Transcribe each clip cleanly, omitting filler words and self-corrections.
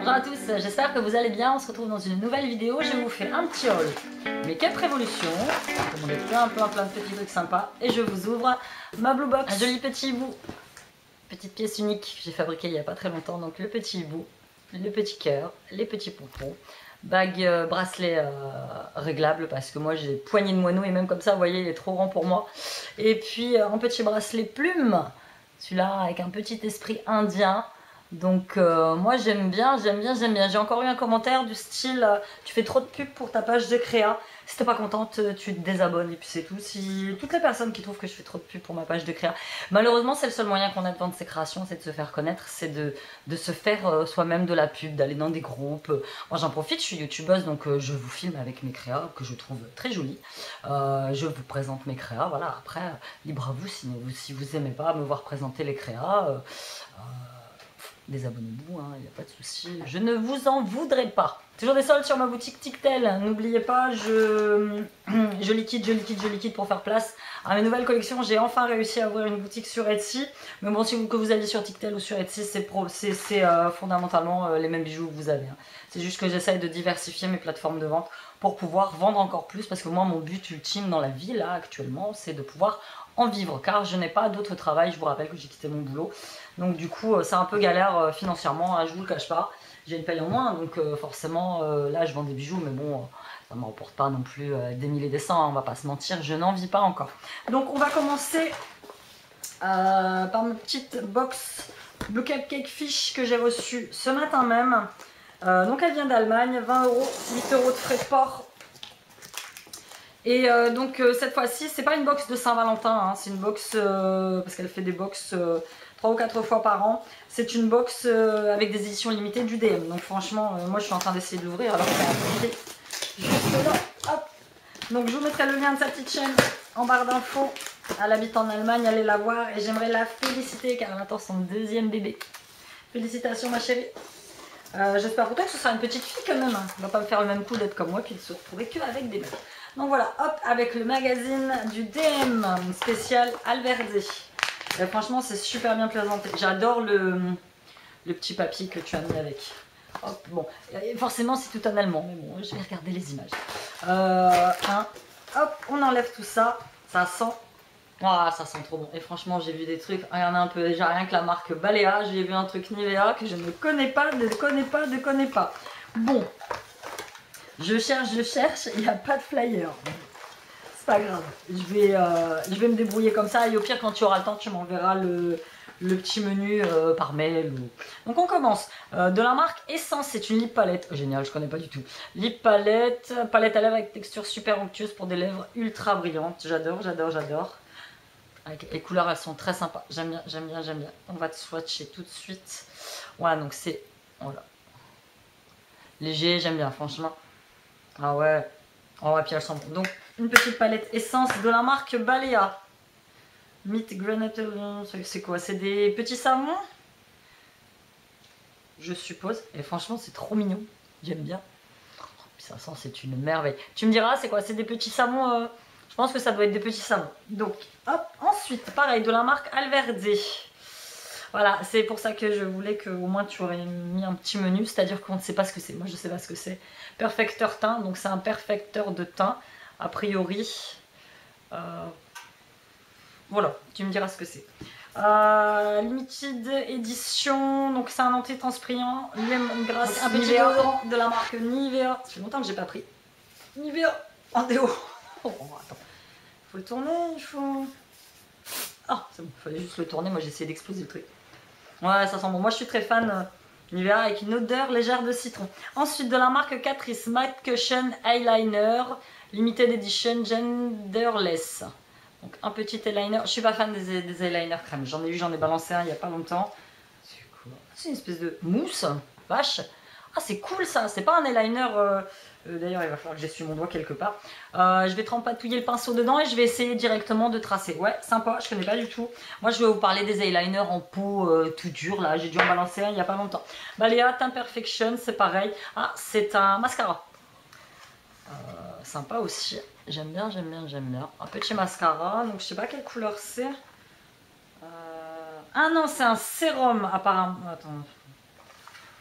Bonjour à tous, j'espère que vous allez bien. On se retrouve dans une nouvelle vidéo. Je vous fais un petit haul Make-up Révolution. Je vous plein de petits trucs sympas. Et je vous ouvre ma Blue Box. Un joli petit hibou. Petite pièce unique que j'ai fabriquée il n'y a pas très longtemps. Donc le petit hibou, le petit cœur, les petits pompons. Bague bracelet réglable parce que moi j'ai poignée de moineau et même comme ça vous voyez il est trop grand pour moi. Et puis un petit bracelet plume, celui-là avec un petit esprit indien. Donc moi j'aime bien. J'ai encore eu un commentaire du style tu fais trop de pub pour ta page de créa. Si t'es pas contente, tu te désabonnes et puis c'est tout. Si toutes les personnes qui trouvent que je fais trop de pub pour ma page de créa, malheureusement c'est le seul moyen qu'on a de vendre ses créations, c'est de se faire connaître, c'est de se faire soi-même de la pub, d'aller dans des groupes. Moi j'en profite, je suis youtubeuse donc je vous filme avec mes créas que je trouve très jolies. Je vous présente mes créas, voilà. Après libre à vous si vous aimez pas me voir présenter les créas. Désabonnez-vous, il n'y a pas de souci. Je ne vous en voudrais pas. Toujours des soldes sur ma boutique Tictel. N'oubliez pas, je liquide pour faire place à mes nouvelles collections. J'ai enfin réussi à ouvrir une boutique sur Etsy. Mais bon, que vous alliez sur Tictel ou sur Etsy, c'est fondamentalement les mêmes bijoux que vous avez. C'est juste que j'essaye de diversifier mes plateformes de vente pour pouvoir vendre encore plus. Parce que moi, mon but ultime dans la vie, là, actuellement, c'est de pouvoir en vivre. Car je n'ai pas d'autre travail. Je vous rappelle que j'ai quitté mon boulot. Donc du coup, c'est un peu galère financièrement, je vous le cache pas. J'ai une paye en moins, donc forcément, là, je vends des bijoux, mais bon, ça ne me rapporte pas non plus des milliers et des cents, on va pas se mentir, je n'en vis pas encore. Donc on va commencer par ma petite box Blue Cupcake Fish que j'ai reçue ce matin même. Donc elle vient d'Allemagne, 20 €, 8 € de frais de port. Et donc cette fois-ci, c'est pas une box de Saint-Valentin, c'est une box, parce qu'elle fait des box 3 ou 4 fois par an. C'est une box avec des éditions limitées du DM. Donc franchement, moi je suis en train d'essayer de l'ouvrir alors qu'elle est juste là. Hop. Donc je vous mettrai le lien de sa petite chaîne en barre d'infos. Elle habite en Allemagne, allez la voir. Et j'aimerais la féliciter car elle attend son deuxième bébé. Félicitations ma chérie. J'espère pour toi que ce sera une petite fille quand même. Elle va pas me faire le même coup d'être comme moi puis de se retrouver qu'avec des mecs. Donc voilà, hop, avec le magazine du DM spécial Alverde. Et franchement, c'est super bien présenté. J'adore le petit papier que tu as mis avec. Hop, bon, forcément, c'est tout en allemand, mais bon, je vais regarder les images. Hop, on enlève tout ça. Ça sent. Ah, ça sent trop bon. Et franchement, j'ai vu des trucs. Regardez un peu déjà, rien que la marque Balea. J'ai vu un truc Nivea que je ne connais pas, Bon, je cherche, il n'y a pas de flyer. Pas grave, je vais me débrouiller comme ça et au pire quand tu auras le temps tu m'enverras le petit menu par mail. Donc on commence, de la marque Essence, c'est une lip palette, génial, je connais pas du tout. Lip palette à lèvres avec texture super onctueuse pour des lèvres ultra brillantes, j'adore. Les couleurs elles sont très sympas, j'aime bien. On va te swatcher tout de suite. Voilà, donc c'est, voilà, léger, j'aime bien franchement. Ah ouais. Oh, et puis elles sont bon. Donc, une petite palette essence de la marque Balea. Meat Granite, c'est quoi? C'est des petits savons, je suppose. Et franchement, c'est trop mignon. J'aime bien. Oh, puis ça sent, c'est une merveille. Tu me diras, c'est quoi? C'est des petits savons. Je pense que ça doit être des petits savons. Donc, hop. Ensuite, pareil, de la marque Alverde. Voilà, c'est pour ça que je voulais qu'au moins tu aurais mis un petit menu, c'est-à-dire qu'on ne sait pas ce que c'est. Moi, je ne sais pas ce que c'est. Perfecteur teint, donc c'est un perfecteur de teint, a priori. Voilà, tu me diras ce que c'est. Limited édition, donc c'est un anti-transpirant, grâce un petit déodorant de la marque Nivea. Ça fait longtemps que j'ai pas pris. Nivea en déo. Oh, attends, faut le tourner, il faut... Ah, c'est bon, il fallait juste le tourner, moi j'ai essayé d'exploser le truc. Ouais, ça sent bon. Moi, je suis très fan Nivea avec une odeur légère de citron. Ensuite, de la marque Catrice Matte Cushion Eyeliner Limited Edition Genderless. Donc, un petit eyeliner. Je suis pas fan des eyeliners crème. J'en ai eu, j'en ai balancé un il y a pas longtemps. C'est quoi? C'est une espèce de mousse. Vache. Ah, c'est cool ça. C'est pas un eyeliner... D'ailleurs, il va falloir que j'essuie mon doigt quelque part. Je vais trempatouiller le pinceau dedans et je vais essayer directement de tracer. Ouais, sympa, je connais pas du tout. Moi, je vais vous parler des eyeliners en peau tout dur. Là, j'ai dû en balancer un il y a pas longtemps. Balea Teint Perfection, c'est pareil. Ah, c'est un mascara. Sympa aussi. J'aime bien. Un petit mascara. Donc, je sais pas quelle couleur c'est. Ah non, c'est un sérum apparemment. Attends.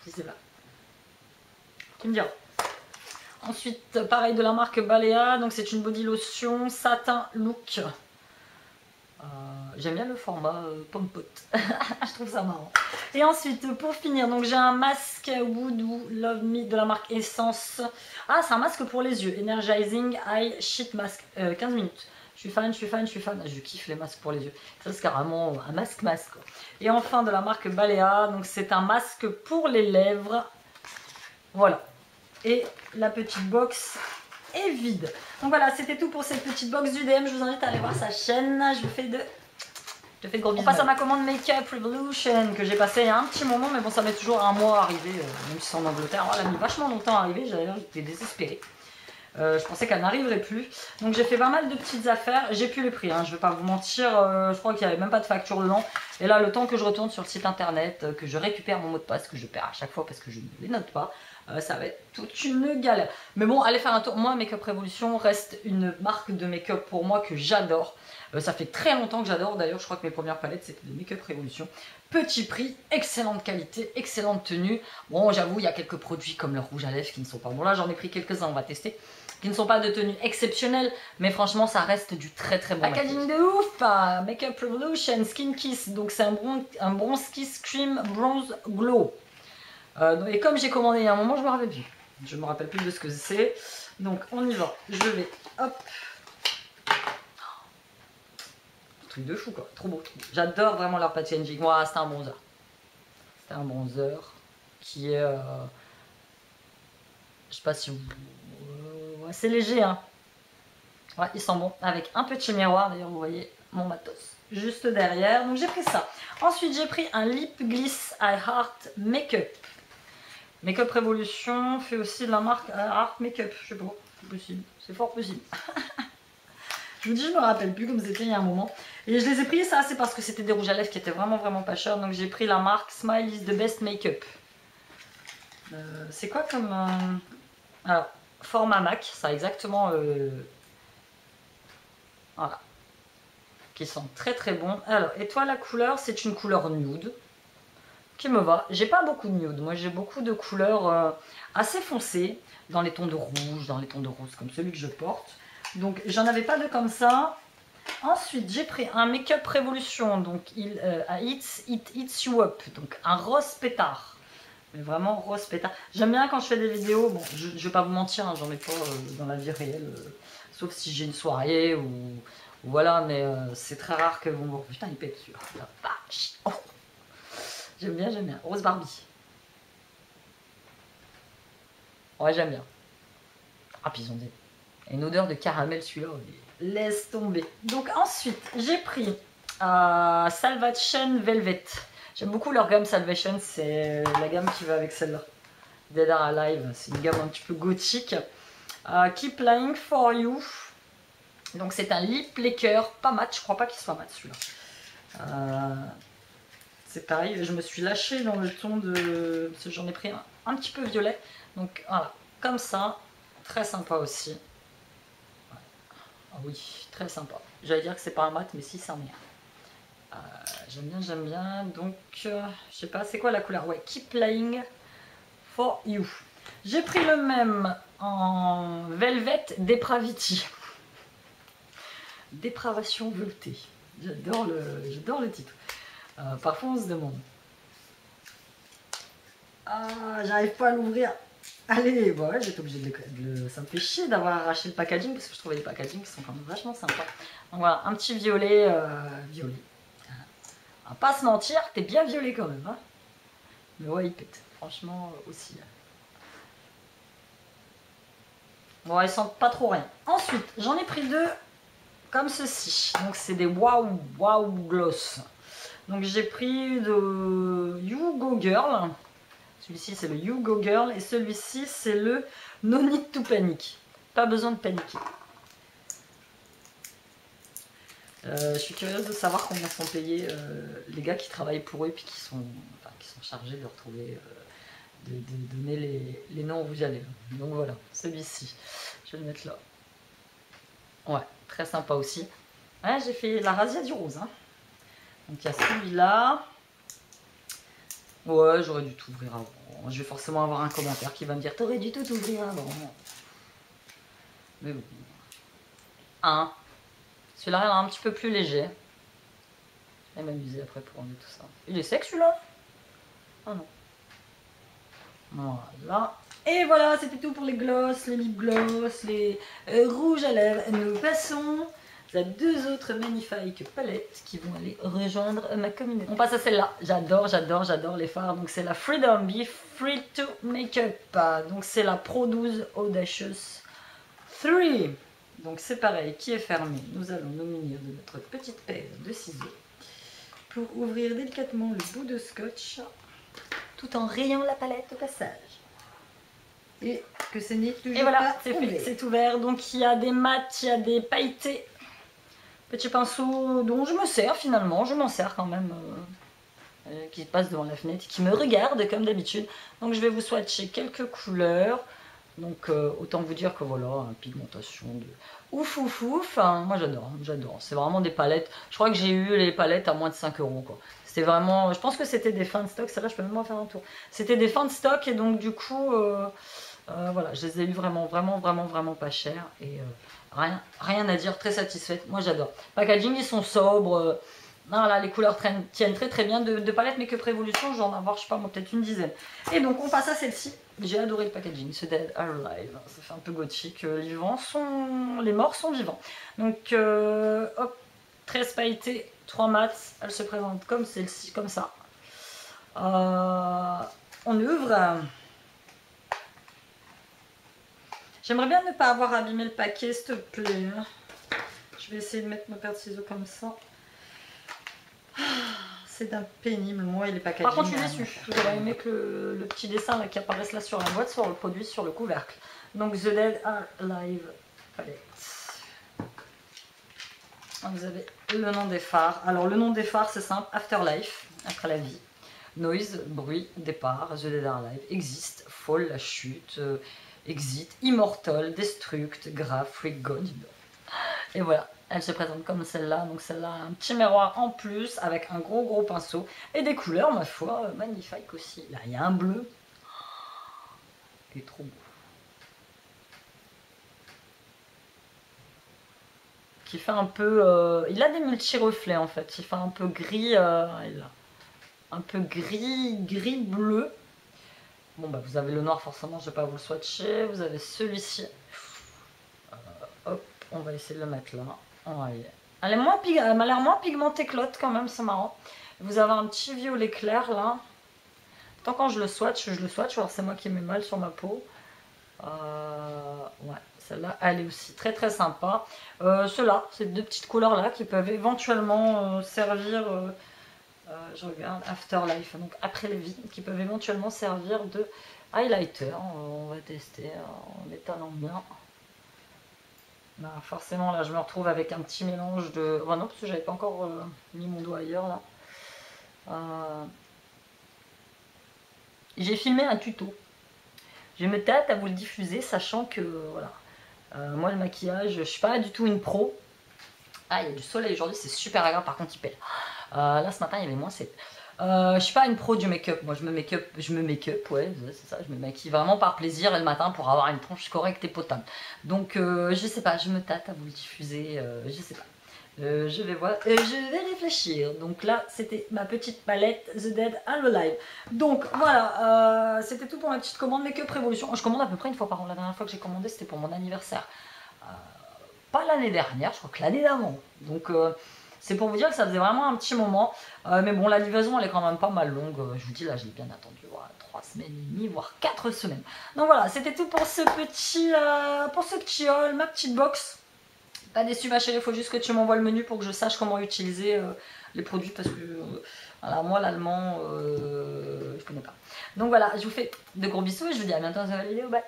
Je sais pas. Tu me diras. Ensuite, pareil de la marque Balea, donc c'est une body lotion satin look. J'aime bien le format pomme pot. Je trouve ça marrant. Et ensuite, pour finir, donc j'ai un masque Voodoo Love Me de la marque Essence. Ah, c'est un masque pour les yeux. Energizing Eye Sheet Mask. 15 minutes. Je suis fan, je suis fan, je suis fan. Je kiffe les masques pour les yeux. Ça, c'est carrément un masque. Et enfin, de la marque Balea. Donc, c'est un masque pour les lèvres. Voilà. Et la petite box est vide. Donc voilà, c'était tout pour cette petite box du DM. Je vous invite à aller voir sa chaîne. Je vous fais de gros bisous. On passe à ma commande Makeup Revolution que j'ai passé il y a un petit moment, mais bon, ça met toujours un mois à arriver, même si c'est en Angleterre. Oh, elle a mis vachement longtemps à arriver, j'étais désespérée. Je pensais qu'elle n'arriverait plus. Donc j'ai fait pas mal de petites affaires. J'ai plus les prix, hein, je vais pas vous mentir. Je crois qu'il n'y avait même pas de facture dedans. Et là, le temps que je retourne sur le site internet, que je récupère mon mot de passe, que je perds à chaque fois parce que je ne les note pas, ça va être toute une galère. Mais bon, allez faire un tour. Moi, Makeup Revolution reste une marque de make-up pour moi que j'adore. Ça fait très longtemps que j'adore. D'ailleurs, je crois que mes premières palettes, c'était de Makeup Revolution. Petit prix, excellente qualité, excellente tenue. Bon, j'avoue, il y a quelques produits comme le rouge à lèvres qui ne sont pas bons. Là, j'en ai pris quelques-uns, on va tester. Qui ne sont pas de tenue exceptionnelle, mais franchement, ça reste du très très bon. Packaging de ouf, Makeup Revolution Skin Kiss. Donc, c'est un bronze kiss cream bronze glow. Et comme j'ai commandé il y a un moment, je me rappelle plus. Je me rappelle plus de ce que c'est. Donc, on y va. Je vais, hop. Truc de fou quoi, trop beau. J'adore vraiment leur packaging. Moi, c'était un bronzer. C'était un bronzer qui est... je sais pas si vous... c'est léger, hein. Ouais, il sent bon. Avec un petit miroir, d'ailleurs, vous voyez mon matos juste derrière. Donc, j'ai pris ça. Ensuite, j'ai pris un Lip Gliss I Heart Makeup. Makeup Revolution fait aussi de la marque Heart Makeup. Je sais pas, c'est possible. C'est fort possible. Je vous dis, je me rappelle plus comme c'était il y a un moment. Et je les ai pris, ça, c'est parce que c'était des rouges à lèvres qui étaient vraiment pas chers. Donc j'ai pris la marque Smile is the best makeup. C'est quoi comme... Alors, format MAC, ça a exactement... Voilà. Qui sont très très bons. Alors, et toi, la couleur, c'est une couleur nude. Qui me va. J'ai pas beaucoup de nude. Moi, j'ai beaucoup de couleurs assez foncées. Dans les tons de rouge, dans les tons de rose, comme celui que je porte. Donc j'en avais pas de comme ça. Ensuite j'ai pris un Makeup Revolution, donc it eats you up, donc un rose pétard. Mais vraiment rose pétard. J'aime bien quand je fais des vidéos, bon je vais pas vous mentir, hein, j'en ai pas dans la vie réelle, sauf si j'ai une soirée ou voilà, mais c'est très rare que vous me... Putain il pète dessus. La vache. Oh. J'aime bien. Rose Barbie. Ouais j'aime bien. Ah puis ils ont des... une odeur de caramel celui-là, laisse tomber. Donc ensuite, j'ai pris Salvation Velvet. J'aime beaucoup leur gamme Salvation, c'est la gamme qui va avec celle-là. Dead or Alive, c'est une gamme un petit peu gothique. Keep Lying For You. Donc c'est un lip lacquer, pas mat, je crois pas qu'il soit mat celui-là. C'est pareil, je me suis lâchée dans le ton de... Parce que j'en ai pris un petit peu violet. Donc voilà, comme ça, très sympa aussi. Ah oui, très sympa. J'allais dire que c'est pas un mat, mais si, c'est un mien. J'aime bien. Donc, je sais pas, c'est quoi la couleur? Ouais, Keep Playing For You. J'ai pris le même en Velvet Depravity. Dépravation veloutée. J'adore le titre. Parfois, on se demande. Ah, j'arrive pas à l'ouvrir. Allez, bon, ouais, j'étais obligée de le... Ça me fait chier d'avoir arraché le packaging parce que je trouvais les packagings qui sont quand même vachement sympas. Donc voilà, un petit violet. Violet. On va pas se mentir, t'es bien violet quand même. Hein, mais ouais, il pète. Franchement, aussi. Bon, ils sentent pas trop rien. Ensuite, j'en ai pris deux comme ceci. Donc, c'est des Wow Gloss. Donc, j'ai pris de You Go Girl. Celui-ci, c'est le You Go Girl. Et celui-ci, c'est le No Need to Panic. Pas besoin de paniquer. Je suis curieuse de savoir combien sont payés les gars qui travaillent pour eux et qui sont chargés de retrouver, de donner les noms rouges à lèvres. Donc voilà, celui-ci. Je vais le mettre là. Ouais, très sympa aussi. Ouais, j'ai fait la razzia du rose. Hein. Donc il y a celui-là. Ouais, j'aurais dû tout ouvrir avant. Je vais forcément avoir un commentaire qui va me dire t'aurais dû tout ouvrir avant. Mais bon. Un. Celui-là, il est un petit peu plus léger. Je vais m'amuser après pour enlever tout ça. Il est sec celui-là? Oh non. Voilà. Et voilà, c'était tout pour les gloss, les lip gloss, les rouges à lèvres. Nous passons à 2 autres magnifiques palettes qui vont aller rejoindre ma communauté. On passe à celle-là. J'adore les fards. Donc c'est la Freedom Be Free to Makeup. Donc c'est la Pro 12 Audacious 3. Donc c'est pareil, qui est fermé. Nous allons nous munir de notre petite paire de ciseaux pour ouvrir délicatement le bout de scotch tout en rayant la palette au passage. Et que ce n'est toujours voilà, pas ouvert. C'est ouvert, donc il y a des mats, il y a des pailletés. Petit pinceau dont je me sers finalement, je m'en sers quand même, qui passe devant la fenêtre, qui me regarde comme d'habitude. Donc je vais vous swatcher quelques couleurs. Donc autant vous dire que voilà, une pigmentation de ouf. Enfin, moi j'adore. C'est vraiment des palettes. Je crois que j'ai eu les palettes à moins de 5 € quoi. C'était vraiment, je pense que c'était des fins de stock. Celle-là, je peux même en faire un tour. C'était des fins de stock et donc du coup, voilà, je les ai eu vraiment pas cher et rien à dire, très satisfaite. Moi j'adore. Packaging, ils sont sobres. Voilà, les couleurs tiennent très bien de palettes Make-up Revolution, j'en ai avoir, je sais pas moi, peut-être une dizaine. Et donc on passe à celle-ci. J'ai adoré le packaging, ce Dead are Alive. Ça fait un peu gothique. Les morts sont vivants. Donc hop, 13 pailletés, 3 mats. Elle se présente comme celle-ci, comme ça. On ouvre. J'aimerais bien ne pas avoir abîmé le paquet, s'il te plaît. Je vais essayer de mettre ma paire de ciseaux comme ça. C'est d'un pénible, moi, il est packaging. Par contre, je suis déçue. J'aurais aimé que le petit dessin là, qui apparaisse là sur la boîte soit reproduit sur le couvercle. Donc, The Dead Are Alive palette. Vous avez le nom des phares. Alors, le nom des phares, c'est simple. Afterlife, après la vie. Noise, bruit, départ. The Dead Are Alive, existe, fall, la chute, exit, immortal, destruct, grave, freak, god. Et voilà. Elle se présente comme celle-là, donc celle-là a un petit miroir en plus avec un gros pinceau et des couleurs, ma foi, magnifiques aussi. Là, il y a un bleu. Il est trop beau. Qui fait un peu... il a des multi-reflets en fait. Il fait un peu gris. Un peu gris-bleu. Bon, bah vous avez le noir forcément, je ne vais pas vous le swatcher. Vous avez celui-ci. Hop, on va essayer de le mettre là. Ouais. Elle m'a l'air moins pigmentée que l'autre quand même, c'est marrant. Vous avez un petit violet clair là. Tant quand je le swatch, alors c'est moi qui mets mal sur ma peau. Ouais, celle-là, elle est aussi très sympa. Ceux-là, ces 2 petites couleurs là qui peuvent éventuellement servir, je regarde, Afterlife, donc après la vie, qui peuvent éventuellement servir de highlighter. On va tester en étalant bien. Bah, forcément là je me retrouve avec un petit mélange de... Oh non, parce que j'avais pas encore mis mon doigt ailleurs là. J'ai filmé un tuto. Je me tâte à vous le diffuser, sachant que voilà. Moi le maquillage, je suis pas du tout une pro. Ah, il y a du soleil aujourd'hui, c'est super agréable, par contre il pèle. Là ce matin il y avait moins 7. Je suis pas une pro du make-up, moi je me make-up, ouais, c'est ça, je me maquille vraiment par plaisir et le matin pour avoir une tronche correcte et potable. Donc je sais pas, je me tâte à vous le diffuser, je sais pas. Je vais voir, je vais réfléchir. Donc là c'était ma petite palette The Dead Are Alive. Donc voilà, c'était tout pour ma petite commande Make-up Revolution. Je commande à peu près une fois par an, la dernière fois que j'ai commandé c'était pour mon anniversaire. Pas l'année dernière, je crois que l'année d'avant. Donc c'est pour vous dire que ça faisait vraiment un petit moment. Mais bon, la livraison, elle est quand même pas mal longue. Je vous dis, là, je l'ai bien attendu. Voilà, 3 semaines et demie, voire 4 semaines. Donc voilà, c'était tout pour ce petit haul, ma petite box. Pas déçu, ma chérie, il faut juste que tu m'envoies le menu pour que je sache comment utiliser les produits. Parce que, voilà, moi, l'allemand, je connais pas. Donc voilà, je vous fais de gros bisous et je vous dis à bientôt dans une nouvelle vidéo. Bye!